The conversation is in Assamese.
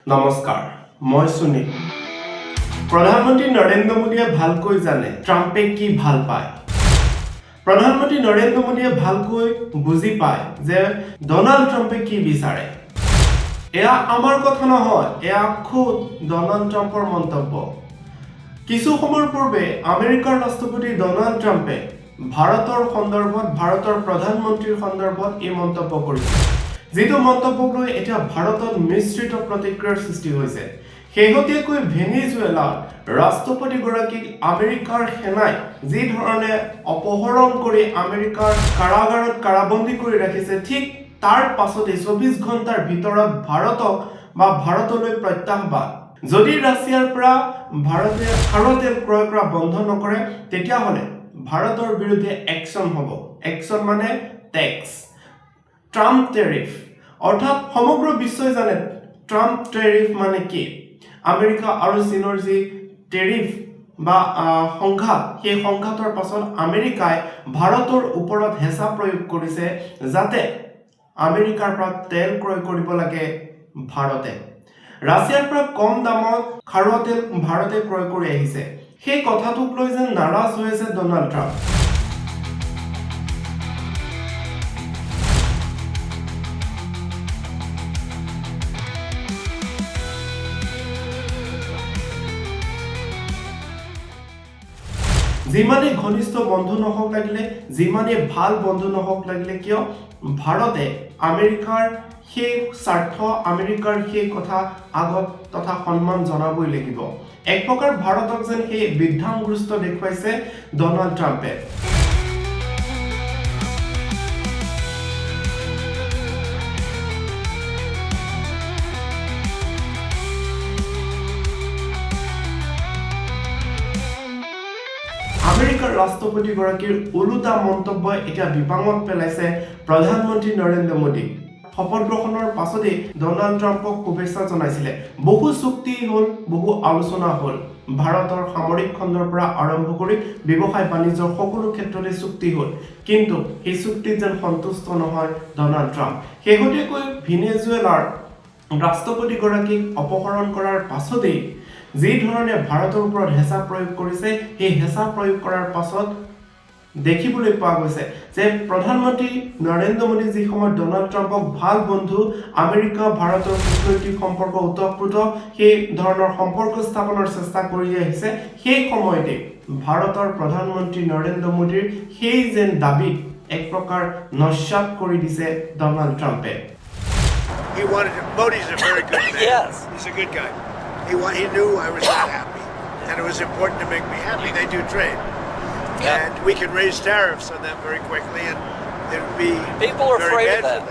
নমস্কাৰ মই সুনীল প্ৰধানমন্ত্ৰী নৰেন্দ্ৰ মোদীয়ে ভালকৈ জানে ট্ৰাম্পে কি ভাল পায় প্ৰধানমন্ত্ৰী নৰেন্দ্ৰ মোদীয়ে ভালকৈ বুজি পায় যে ডনাল্ড ট্ৰাম্পে কি বিচাৰে এয়া আমাৰ কথা নহয় এয়া খুদ ডনাল্ড ট্ৰাম্পৰ মন্তব্য কিছু সময়ৰ পূৰ্বে আমেৰিকাৰ ৰাষ্ট্ৰপতি ডনাল্ড ট্ৰাম্পে ভাৰতৰ সন্দৰ্ভত ভাৰতৰ প্ৰধানমন্ত্ৰীৰ সন্দৰ্ভত এই মন্তব্য কৰিছে যেটো মন্তব্যক লৈ এতিয়া ভাৰতত মিশ্ৰিত প্ৰতিক্ৰিয়াৰ সৃষ্টি হৈছে শেহতীয়াকৈ ভেনিজুৱেলাৰ ৰাষ্ট্ৰপতিগৰাকীক আমেৰিকাৰ সেনাই যি ধৰণে অপহৰণ কৰি আমেৰিকাৰ কাৰাগাৰত কাৰাবন্দী কৰি ৰাখিছে ঠিক তাৰ পাছতে 24 ঘণ্টাৰ ভিতৰত ভাৰতক বা ভাৰতলৈ প্ৰত্যাহ্বান যদি ৰাছিয়াৰ পৰা ভাৰতে খাৰুৱা ক্ৰয় কৰা বন্ধ নকৰে তেতিয়া হলে ভাৰতৰ বিৰুদ্ধে একশন হ'ব একশন মানে ট্যাক্স ট্ৰাম্প টেৰিফ অৰ্থাৎ সমগ্ৰ বিশ্বই জানে ট্ৰাম্প টেৰিফ মানে কি আমেৰিকা আৰু চীনৰ যি টেৰিফ বা সংঘাত সেই সংঘাতৰ পাছত আমেৰিকাই ভাৰতৰ ওপৰত হেঁচা প্ৰয়োগ কৰিছে যাতে আমেৰিকাৰ পৰা তেল ক্ৰয় কৰিব লাগে ভাৰতে ৰাছিয়াৰ পৰা কম দামত খাৰুৱা তেল ভাৰতে ক্ৰয় কৰি আহিছে সেই কথাটোক লৈ যেন নাৰাজ হৈ আছে ডনাল্ড ট্ৰাম্প যিমানে ঘনিষ্ঠ বন্ধু নহওক লাগিলে যিমানে ভাল বন্ধু নহওক লাগিলে কিয় ভাৰতে আমেৰিকাৰ সেই স্বাৰ্থ আমেৰিকাৰ সেই কথা আগত তথা সন্মান জনাবই লাগিব এক প্ৰকাৰ ভাৰতক যেন সেই বিধ্বংগ্ৰস্ত দেখুৱাইছে ডনাল্ড ট্ৰাম্পে আমেৰিকাৰ ৰাষ্ট্ৰপতিগৰাকীৰ ওলোটা মন্তব্যই এতিয়া বিপাঙত পেলাইছে প্ৰধানমন্ত্ৰী নৰেন্দ্ৰ মোদী শপত গ্ৰহণৰ পাছতে ডনাল্ড ট্ৰাম্পক শুভেচ্ছা জনাইছিলে বহু চুক্তি হ'ল বহু আলোচনা হ'ল ভাৰতৰ সামৰিক খণ্ডৰ পৰা আৰম্ভ কৰি ব্যৱসায় বাণিজ্যৰ সকলো ক্ষেত্ৰতে চুক্তি হ'ল কিন্তু এই চুক্তিত যেন সন্তুষ্ট নহয় ডনাল্ড ট্ৰাম্প শেহতীয়াকৈ ভেনিজুৱেলাৰ ৰাষ্ট্ৰপতিগৰাকীক অপহৰণ কৰাৰ পাছতেই যি ধৰণে ভাৰতৰ ওপৰত হেঁচা প্ৰয়োগ কৰিছে সেই হেঁচা প্ৰয়োগ কৰাৰ পাছত দেখিবলৈ পোৱা গৈছে যে প্ৰধানমন্ত্ৰী নৰেন্দ্ৰ মোদী যি সময়ত ডনাল্ড ট্ৰাম্পক ভাল বন্ধু আমেৰিকা ভাৰতৰ কূটনৈতিক সম্পৰ্ক উৎপোত সেই ধৰণৰ সম্পৰ্ক স্থাপনৰ চেষ্টা কৰি আহিছে সেই সময়তে ভাৰতৰ প্ৰধানমন্ত্ৰী নৰেন্দ্ৰ মোদীৰ সেই যেন দাবী এক প্ৰকাৰ নস্যাৎ কৰি দিছে ডনাল্ড ট্ৰাম্পে Modi's a very good man. Yes. He's a good guy. He knew I was not happy. And it was important to make me happy. They do trade. Yeah. And we can raise tariffs on them very quickly and it would be People are very afraid bad of that. for them.